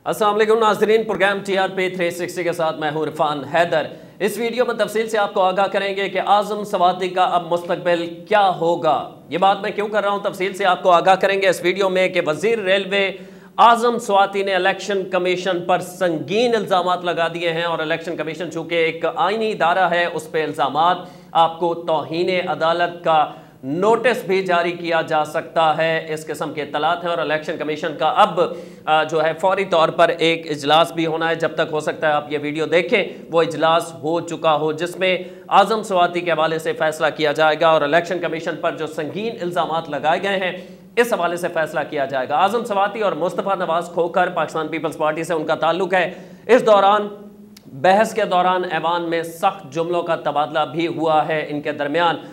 अस्सलाम वालेकुम नाज़रीन, प्रोग्राम TRP 360 के साथ मैं हूं इरफान हैदर। इस वीडियो में तफसील से आपको आगाह करेंगे कि आज़म स्वाति का अब मुस्तकबिल क्या होगा। ये बात मैं क्यों कर रहा हूं, तफसील से आपको आगाह करेंगे इस वीडियो में कि वज़ीर रेलवे आज़म स्वाति ने इलेक्शन कमीशन पर संगीन इल्ज़ामात लगा दिए हैं और इलेक्शन कमीशन चूँकि एक आइनी इदारा है, उस पर इल्ज़ामात आपको तौहीन अदालत का नोटिस भी जारी किया जा सकता है। इस किस्म के इत्तलात हैं और इलेक्शन कमीशन का अब जो है फौरी तौर पर एक इजलास भी होना है। जब तक हो सकता है आप ये वीडियो देखें वो इजलास हो चुका हो, जिसमें आज़म स्वाति के हवाले से फैसला किया जाएगा और इलेक्शन कमीशन पर जो संगीन इल्ज़ामात लगाए गए हैं इस हवाले से फैसला किया जाएगा। आज़म स्वाति और मुस्तफ़ा नवाज खोखर पाकिस्तान पीपल्स पार्टी से उनका ताल्लुक है। इस दौरान बहस के दौरान ऐवान में सख्त जुमलों का तबादला भी हुआ है इनके दरमियान।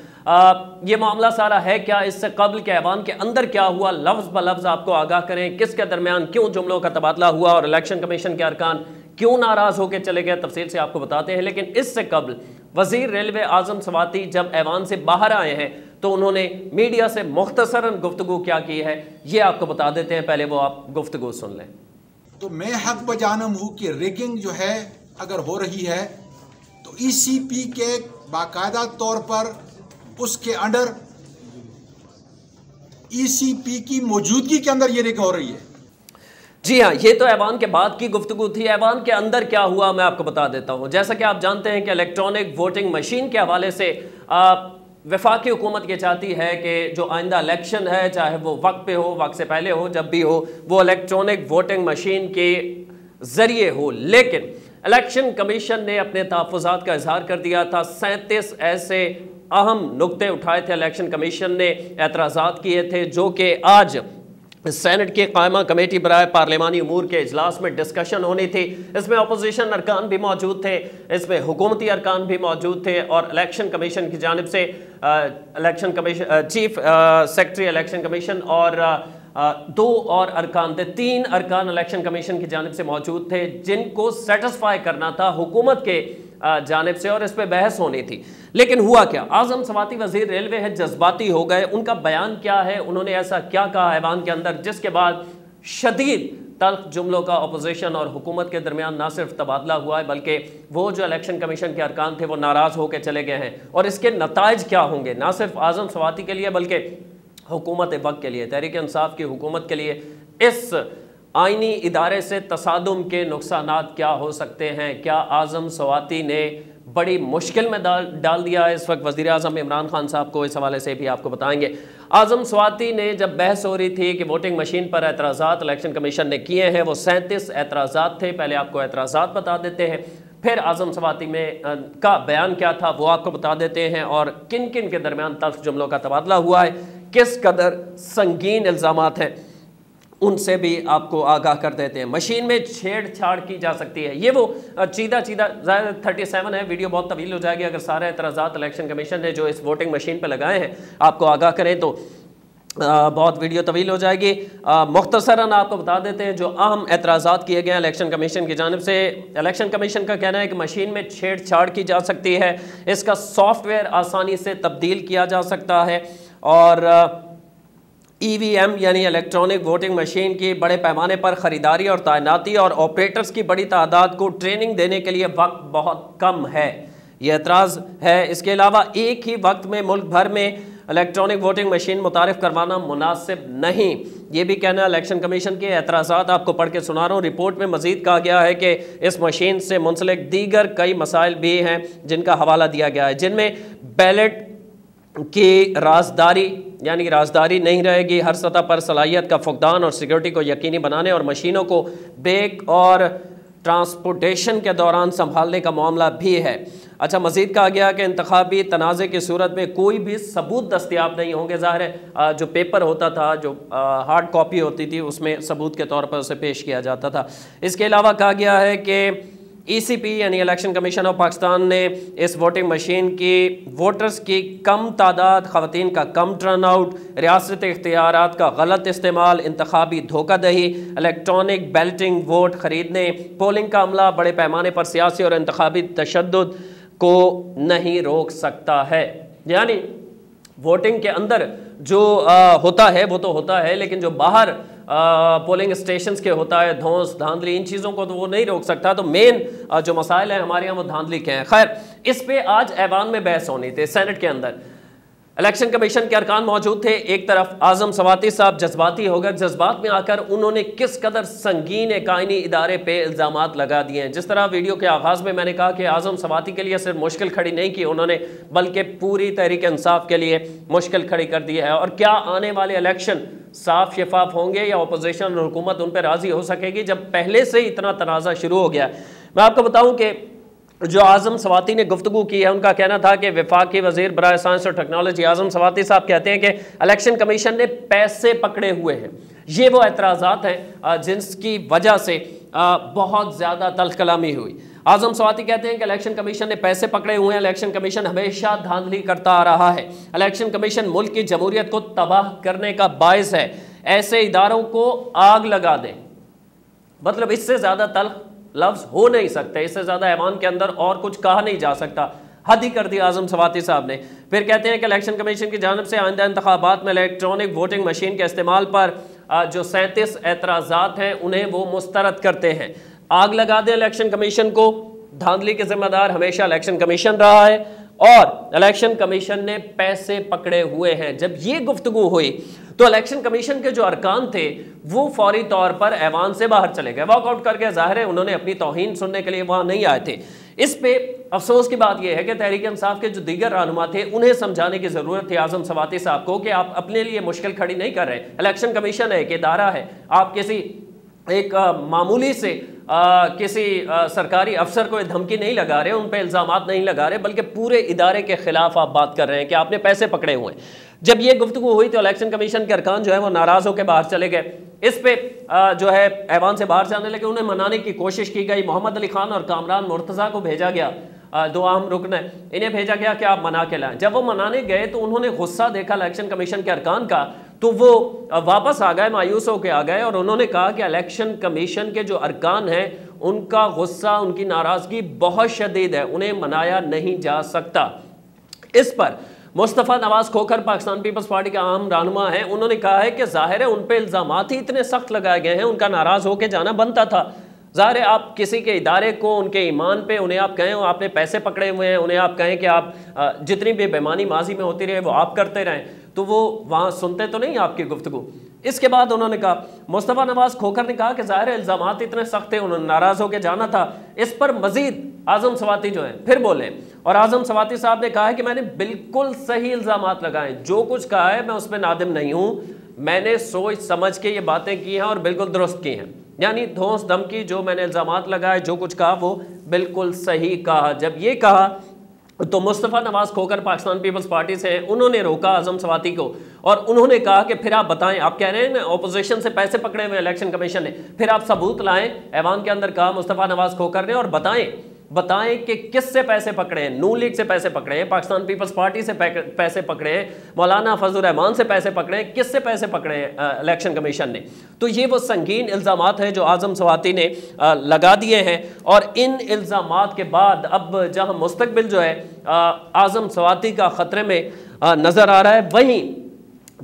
ये मामला सारा है क्या, इससे कबल के ऐवान के अंदर क्या हुआ, लफ्ज़ ब लफ्ज़ आपको आगाह करें, किसके दरमियान क्यों जुमलों का तबादला हुआ और इलेक्शन कमीशन के अरकान क्यों नाराज़ होकर चले गए, तफसील से आपको बताते हैं। लेकिन इससे कबल वज़ीर रेलवे आज़म स्वाति जब ऐवान से बाहर आए हैं तो उन्होंने मीडिया से मुख्तसरन गुफ्तगू क्या की है ये आपको बता देते हैं, पहले वो आप गुफ्तगू सुन लें। तो मैं हक बजानम हूँ कि रिगिंग जो है अगर हो रही है तो ECP के बाकायदा तौर पर उसके अंडर ECP की मौजूदगी के अंदर ये रिग हो रही है। जी हाँ, ये तो ऐवान के बाद की गुफ्तगू थी। ऐवान के अंदर क्या हुआ मैं आपको बता देता हूँ। जैसा कि आप जानते हैं कि इलेक्ट्रॉनिक वोटिंग मशीन के हवाले से वफाकी हुकूमत ये चाहती है कि जो आइंदा इलेक्शन है, चाहे वो वक्त पे हो, वक्त से पहले हो, जब भी हो, वो इलेक्ट्रॉनिक वोटिंग मशीन के ज़रिए हो। लेकिन इलेक्शन कमीशन ने अपने तहफ़्फ़ुज़ात का इजहार कर दिया था। 37 ऐसे अहम नुक्ते उठाए थे, इलेक्शन कमीशन ने एतराज़ात किए थे, जो कि आज सेनेट की कायमा कमेटी बराए पार्लिमानी अमूर के इजलास में डिस्कशन होनी थी। इसमें अपोजिशन अरकान भी मौजूद थे, इसमें हुकूमती अरकान भी मौजूद थे और इलेक्शन कमीशन की जानिब से election commission chief secretary election commission और दो और अरकान थे, 3 अरकान इलेक्शन कमीशन की जानिब से मौजूद थे जिनको सेटिस्फाई करना था हुकूमत के जानिब से और इस पर बहस होनी थी। लेकिन हुआ क्या, आज़म स्वाति वज़ीर रेलवे है, जज्बाती हो गए। उनका बयान क्या है, उन्होंने ऐसा क्या कहा ऐवान के अंदर जिसके बाद शदीद तल्ख जुमलों का अपोजिशन और हुकूमत के दरमियान ना सिर्फ तबादला हुआ है बल्कि वो जो इलेक्शन कमीशन के अरकान थे वो नाराज़ होकर चले गए हैं। और इसके नताइज क्या होंगे, ना सिर्फ आज़म स्वाति के लिए बल्कि हुकूमत वक्त के लिए, तहरीक इंसाफ की हुकूमत के लिए इस आइनी इदारे से तसादुम के नुकसानात क्या हो सकते हैं। क्या आज़म स्वाति ने बड़ी मुश्किल में डाल दिया है इस वक्त वज़ीर आज़म इमरान खान साहब को, इस हवाले से भी आपको बताएंगे। आज़म स्वाति ने जब बहस हो रही थी कि वोटिंग मशीन पर एतराज़ात इलेक्शन कमीशन ने किए हैं, वो 37 एतराज़ात थे। पहले आपको एतराज़ात बता देते हैं, फिर आज़म स्वाति में का बयान क्या था वो आपको बता देते हैं और किन किन के दरमियान तल्ख जुमलों का तबादला हुआ है, किस कदर संगीन इल्ज़ामात हैं, उनसे भी आपको आगाह कर देते हैं। मशीन में छेड़छाड़ की जा सकती है, ये वो चीदा 37 है। वीडियो बहुत तवील हो जाएगी अगर सारे एतराज़ात इलेक्शन कमीशन ने जो इस वोटिंग मशीन पर लगाए हैं आपको आगाह करें तो बहुत वीडियो तवील हो जाएगी। मुख्तसरन आपको बता देते हैं जो अहम एतराज़ात किए गए हैं इलेक्शन कमीशन की जानिब से। इलेक्शन कमीशन का कहना है कि मशीन में छेड़छाड़ की जा सकती है, इसका सॉफ्टवेयर आसानी से तब्दील किया जा सकता है और EVM यानी इलेक्ट्रॉनिक वोटिंग मशीन की बड़े पैमाने पर ख़रीदारी और तैनाती और ऑपरेटर्स की बड़ी तादाद को ट्रेनिंग देने के लिए वक्त बहुत कम है, ये एतराज़ है। इसके अलावा एक ही वक्त में मुल्क भर में इलेक्ट्रॉनिक वोटिंग मशीन मुतारिफ करवाना मुनासिब नहीं, ये भी कहना इलेक्शन कमीशन के एतराज़ात आपको पढ़ के सुना रहा हूँ। रिपोर्ट में मज़ीद कहा गया है कि इस मशीन से मुंसलिक दीगर कई मसाइल भी हैं जिनका हवाला दिया गया है, जिनमें बैलेट की राजदारी यानी राजदारी नहीं रहेगी, हर सतह पर सलाहियत का फुकदान और सिक्योरिटी को यकीनी बनाने और मशीनों को बेक और ट्रांसपोर्टेशन के दौरान संभालने का मामला भी है। अच्छा, मज़ीद कहा गया कि इंतखाबी तनाज़े की सूरत में कोई भी सबूत दस्तयाब नहीं होंगे। ज़ाहिर है जो पेपर होता था, जो हार्ड कॉपी होती थी, उसमें सबूत के तौर पर उसे पेश किया जाता था। इसके अलावा कहा गया है कि ECP यानी इलेक्शन कमीशन ऑफ पाकिस्तान ने इस वोटिंग मशीन की वोटर्स की कम तादाद, ख़वातीन का कम टर्न आउट, रियासती इख्तियारात का गलत इस्तेमाल, इंतखाबी धोखादही, इलेक्ट्रॉनिक बैलेटिंग वोट ख़रीदने, पोलिंग का अमला बड़े पैमाने पर सियासी और इंतखाबी तशद्दुद को नहीं रोक सकता है। यानी वोटिंग के अंदर जो होता है वो तो होता है, लेकिन जो बाहर पोलिंग स्टेशंस के होता है, धौंस धांधली, इन चीज़ों को तो वो नहीं रोक सकता। तो मेन जो मसाइल है हमारे यहाँ वो धांधली के हैं। खैर, इस पे आज ऐवान में बहस होनी थी। सेनेट के अंदर इलेक्शन कमीशन के अरकान मौजूद थे। एक तरफ आजम सवाती साहब जज्बाती हो गए, जज्बात में आकर उन्होंने किस कदर संगीन कायनी इदारे पे इल्ज़ामात लगा दिए हैं। जिस तरह वीडियो के आगाज़ में मैंने कहा कि आजम सवाती के लिए सिर्फ मुश्किल खड़ी नहीं की उन्होंने, बल्कि पूरी तहरीक इंसाफ के लिए मुश्किल खड़ी कर दी है। और क्या आने वाले इलेक्शन साफ शफाफ होंगे या अपोजिशन और हुकूमत उन पर राज़ी हो सकेगी, जब पहले से ही इतना तनाज़ा शुरू हो गया। मैं आपको बताऊँ कि जो आजम सवाती ने गुफ्तगू की है, उनका कहना था कि वफाकी वज़ीर बराए साइंस और टेक्नोलॉजी आजम सवाती साहब कहते हैं कि इलेक्शन कमीशन ने पैसे पकड़े हुए हैं। ये वो एतराज़ात हैं जिसकी वजह से बहुत ज़्यादा तल्ख कलामी हुई। आजम सवाती कहते हैं कि इलेक्शन कमीशन ने पैसे पकड़े हुए हैं, इलेक्शन कमीशन हमेशा धांधली करता आ रहा है, इलेक्शन कमीशन मुल्क की जमहूरियत को तबाह करने का बायस है, ऐसे इदारों को आग लगा दें। मतलब इससे ज़्यादा तल्ख लफ्ज़ हो नहीं सकते, इससे ज़्यादा ऐवान के अंदर और कुछ कहा नहीं जा सकता। हद ही कर दी आजम सवाती साहब ने। फिर कहते हैं कि इलेक्शन कमीशन की जानिब से आइंदा इंतखाबात में इलेक्ट्रॉनिक वोटिंग मशीन के इस्तेमाल पर जो 37 एतराज़ात हैं उन्हें वो मुस्तरद करते हैं। आग लगा दें इलेक्शन कमीशन को, धांधली के जिम्मेदार हमेशा इलेक्शन कमीशन रहा है और इलेक्शन कमीशन ने पैसे पकड़े हुए हैं। जब ये गुफ्तगू हुई तो इलेक्शन कमीशन के जो अरकान थे वो फौरी तौर पर ऐवान से बाहर चले गए, वॉकआउट करके। ज़ाहिर है उन्होंने अपनी तौहीन सुनने के लिए वहाँ नहीं आए थे। इस पे अफसोस की बात यह है कि तहरीक इंसाफ के जो दीगर रहनुमा थे उन्हें समझाने की ज़रूरत थी आजम सवाती साहब को कि आप अपने लिए मुश्किल खड़ी नहीं कर रहे। इलेक्शन कमीशन है, एक इदारा है, आप किसी एक मामूली से किसी सरकारी अफसर को धमकी नहीं लगा रहे, उन पे इल्ज़ामात नहीं लगा रहे, बल्कि पूरे इदारे के खिलाफ आप बात कर रहे हैं कि आपने पैसे पकड़े हुए हैं। जब ये गुफ्तगू हुई तो इलेक्शन कमीशन के अरकान जो है वो नाराज़ होकर बाहर चले गए। इस पे जो है ऐवान से बाहर जाने लगे, उन्हें मनाने की कोशिश की गई। मोहम्मद अली खान और कामरान मुर्तज़ा को भेजा गया, दो अहम रुकन है, इन्हें भेजा गया कि आप मना के लाएं। जब वो मनाने गए तो उन्होंने गुस्सा देखा इलेक्शन कमीशन के अरकान का, तो वो वापस आ गए, मायूस होकर आ गए और उन्होंने कहा कि इलेक्शन कमीशन के जो अरकान हैं उनका गुस्सा, उनकी नाराज़गी बहुत शदीद है, उन्हें मनाया नहीं जा सकता। इस पर मुस्तफ़ा नवाज़ खोखर पाकिस्तान पीपल्स पार्टी के अहम रहनुमा हैं, उन्होंने कहा है कि ज़ाहिर है उन पर इल्ज़ामात ही इतने सख्त लगाए गए हैं, उनका नाराज़ होकर जाना बनता था। ज़ाहिर है आप किसी के इदारे को, उनके ईमान पे उन्हें आप कहें आपने पैसे पकड़े हुए हैं, उन्हें आप कहें कि आप जितनी भी बेईमानी माजी में होती रहे वो आप करते रहें, तो वो वहाँ सुनते तो नहीं आपकी गुफ्तगू। इसके बाद उन्होंने कहा, मुस्तफ़ा नवाज़ खोखर ने कहा कि ज़ाहिर है इल्ज़ामात इतने सख्त थे, उन्होंने नाराज़ होकर जाना था। इस पर मज़ीद आजम सवाती जो हैं फिर बोले और आजम सवाती साहब ने कहा है कि मैंने बिल्कुल सही इल्ज़ामात लगाए, जो कुछ कहा है मैं उस पर नादिम नहीं हूँ, मैंने सोच समझ के ये बातें की हैं और बिल्कुल दुरुस्त की हैं। यानी धौंस धमकी जो मैंने इल्ज़ामात लगाए, जो कुछ कहा वो बिल्कुल सही कहा। जब ये कहा तो मुस्तफ़ा नवाज़ खोखर पाकिस्तान पीपल्स पार्टी से उन्होंने रोका आजम सवाती को और उन्होंने कहा कि फिर आप बताएं, आप कह रहे हैं ना अपोजिशन से पैसे पकड़े हुए इलेक्शन कमीशन ने, फिर आप सबूत लाएं। ऐवान के अंदर कहा मुस्तफ़ा नवाज़ खोखर ने, और बताएं कि किससे पैसे पकड़े हैं। नून लीग से पैसे पकड़े हैं, पाकिस्तान पीपल्स पार्टी से पैसे पकड़े हैं, मौलाना फजलुर रहमान से पैसे पकड़े हैं, किससे पैसे पकड़े हैं इलेक्शन कमीशन ने। तो ये वो संगीन इल्ज़ामात हैं जो आजम सवाती ने लगा दिए हैं। और इन इल्ज़ामात के बाद अब जहां मुस्तकबिल जो है आजम सवाती का ख़तरे में नज़र आ रहा है,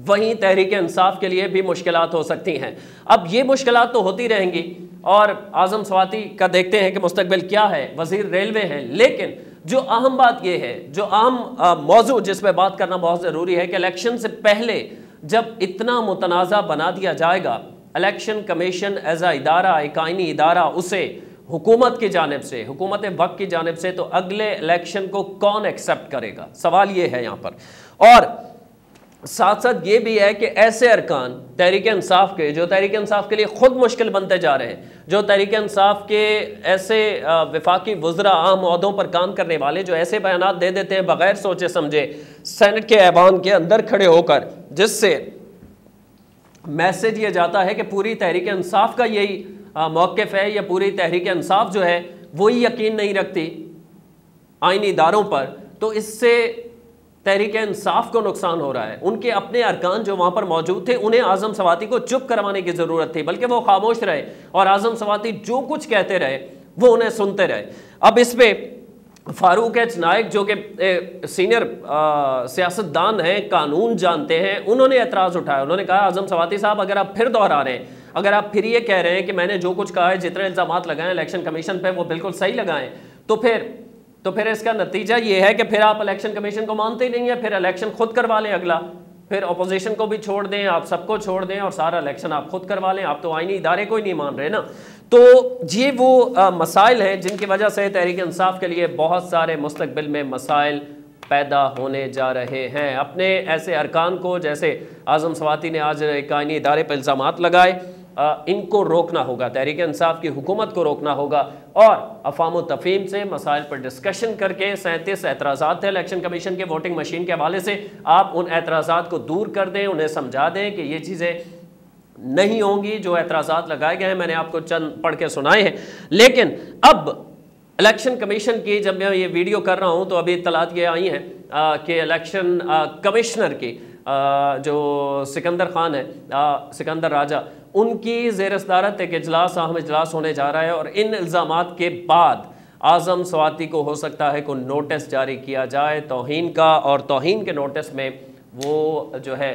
वहीं तहरीक इंसाफ के लिए भी मुश्किलात हो सकती हैं। अब ये मुश्किलात तो होती रहेंगी और आजम सवाती का देखते हैं कि मुस्तकबिल क्या है। वज़ीर रेलवे हैं, लेकिन जो अहम बात यह है, जो अहम मौजू जिस पर बात करना बहुत ज़रूरी है कि इलेक्शन से पहले जब इतना मुतनाज़ा बना दिया जाएगा, इलेक्शन कमीशन एज आ इदारा, एक आइनी इदारा, उसे हुकूमत की जानिब से, हुकूमत वक्त की जानिब से, तो अगले इलेक्शन को कौन एक्सेप्ट करेगा, सवाल ये है यहाँ पर। और साथ साथ ये भी है कि ऐसे अरकान तहरीक इंसाफ के, जो तहरीक इंसाफ के लिए ख़ुद मुश्किल बनते जा रहे हैं, जो तहरीक इंसाफ के ऐसे वफाकी वज़रा आम ओहदों पर काम करने वाले जो ऐसे बयानात दे देते हैं बग़ैर सोचे समझे सेनेट के ऐवान के अंदर खड़े होकर, जिससे मैसेज ये जाता है कि पूरी तहरीक इंसाफ का यही मौक़िफ़ है, या पूरी तहरीक इंसाफ जो है वही यकीन नहीं रखती आइनी इदारों पर, तो इससे तहरीक इंसाफ को नुकसान हो रहा है। उनके अपने अरकान जो वहाँ पर मौजूद थे उन्हें आजम सवाती को चुप करवाने की ज़रूरत थी, बल्कि वो खामोश रहे और आजम सवाती जो कुछ कहते रहे वो उन्हें सुनते रहे। अब इस पर फारूक एच नाइक जो कि सीनियर सियासतदान हैं, कानून जानते हैं, उन्होंने एतराज़ उठाया। उन्होंने कहा आज़म सवाती साहब, अगर आप फिर दोहरा रहे हैं, अगर आप फिर ये कह रहे हैं कि मैंने जो कुछ कहा है, जितने इल्ज़ामात लगाए इलेक्शन कमीशन पे वो बिल्कुल सही लगाएं, तो फिर इसका नतीजा ये है कि फिर आप इलेक्शन कमीशन को मानते ही नहीं है, फिर इलेक्शन खुद करवा लें अगला, फिर अपोजिशन को भी छोड़ दें, आप सबको छोड़ दें और सारा इलेक्शन आप खुद करवा लें। आप तो आईनी इदारे को ही नहीं मान रहे ना। तो ये वो मसाइल हैं जिनकी वजह से तहरीक इंसाफ के लिए बहुत सारे मुस्तकबिल में मसाइल पैदा होने जा रहे हैं। अपने ऐसे अरकान को, जैसे आज़म सवाती ने आज एक आईनी इदारे पर इल्ज़ामात लगाए, इनको रोकना होगा, तहरीक इंसाफ की हुकूमत को रोकना होगा और अफ़ाम व तफ़हीम से मसाइल पर डिस्कशन करके 37 एतराज़ात थे इलेक्शन कमीशन के वोटिंग मशीन के हवाले से, आप उन एतराज़ात को दूर कर दें, उन्हें समझा दें कि ये चीज़ें नहीं होंगी। जो एतराज़ात लगाए गए हैं मैंने आपको चंद पढ़ के सुनाए हैं। लेकिन अब इलेक्शन कमीशन की, जब मैं ये वीडियो कर रहा हूँ तो अभी इत्तलात ये आई हैं कि इलेक्शन कमिश्नर की जो सिकंदर खान है, सिकंदर राजा, उनकी ज़ेर सदारत एक इजलास, अहम इजलास होने जा रहा है और इन इल्ज़ामात के बाद आज़म सवाती को हो सकता है कोई नोटिस जारी किया जाए तौहीन का, और तौहीन के नोटिस में वो जो है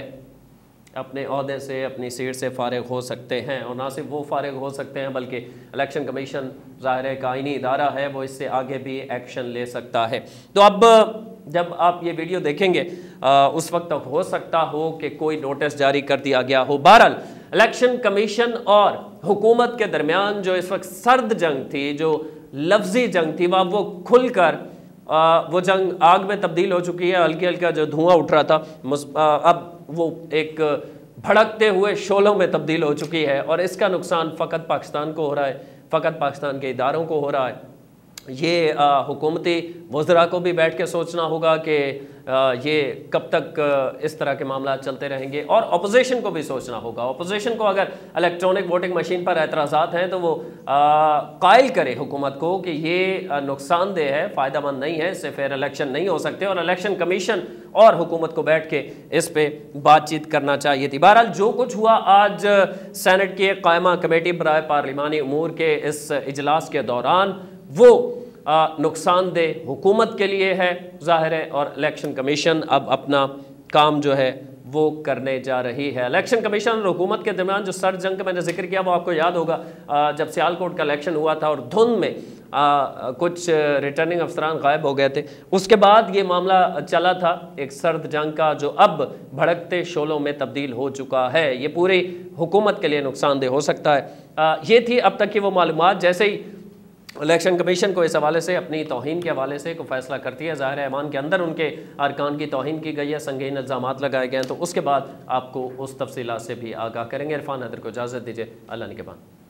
अपने ओहदे से, अपनी सीट से फ़ारिग हो सकते हैं। और ना सिर्फ वो फ़ारिग हो सकते हैं बल्कि इलेक्शन कमीशन ज़ाहिर है आईनी इदारा है, वो इससे आगे भी एक्शन ले सकता है। तो अब जब आप ये वीडियो देखेंगे उस वक्त तक हो सकता हो कि कोई नोटिस जारी कर दिया गया हो। बहरहाल इलेक्शन कमीशन और हुकूमत के दरमियान जो इस वक्त सर्द जंग थी, जो लफ्ज़ी जंग थी, वो खुलकर वो जंग आग में तब्दील हो चुकी है। हल्की हल्का जो धुआं उठ रहा था अब वो एक भड़कते हुए शोलों में तब्दील हो चुकी है और इसका नुकसान फ़कत पाकिस्तान को हो रहा है, फ़कत पाकिस्तान के इदारों को हो रहा है। ये हुकूमती वज़रा को भी बैठ के सोचना होगा कि ये कब तक इस तरह के मामला चलते रहेंगे, और अपोजिशन को भी सोचना होगा। अपोजिशन को अगर इलेक्ट्रॉनिक वोटिंग मशीन पर एतराज़ात हैं तो वो कायल करे हुकूमत को कि ये नुकसानदेह है, फ़ायदेमंद नहीं है, इससे फिर इलेक्शन नहीं हो सकते, और इलेक्शन कमीशन और हुकूमत को बैठ के इस पर बातचीत करना चाहिए थी। बहरहाल जो कुछ हुआ आज सेनेट की कायमा कमेटी बराए पार्लिमानी उमूर के इस इजलास के दौरान, वो नुकसानदेह हुकूमत के लिए है ज़ाहिर है, और इलेक्शन कमीशन अब अपना काम जो है वो करने जा रही है। इलेक्शन कमीशन और हुकूमत के दरमियान जो सर्द जंग का मैंने जिक्र किया वो आपको याद होगा, जब सियालकोट का इलेक्शन हुआ था और धुंध में कुछ रिटर्निंग अफसरान गायब हो गए थे, उसके बाद ये मामला चला था एक सर्द जंग का, जो अब भड़कते शोलों में तब्दील हो चुका है। ये पूरी हुकूमत के लिए नुकसानदेह हो सकता है। ये थी अब तक की वो मालूमात। जैसे ही इलेक्शन कमीशन को इस हवाले से, अपनी तौहीन के हवाले से कोई फैसला करती है, ज़ाहिर है ऐवान के अंदर उनके अरकान की तौहीन की गई है, संगीन इल्ज़ामात लगाए गए हैं, तो उसके बाद आपको उस तफसीलात से भी आगाह करेंगे। इरफान हैदर को इजाज़त दीजिए, अल्लाह निगहबान।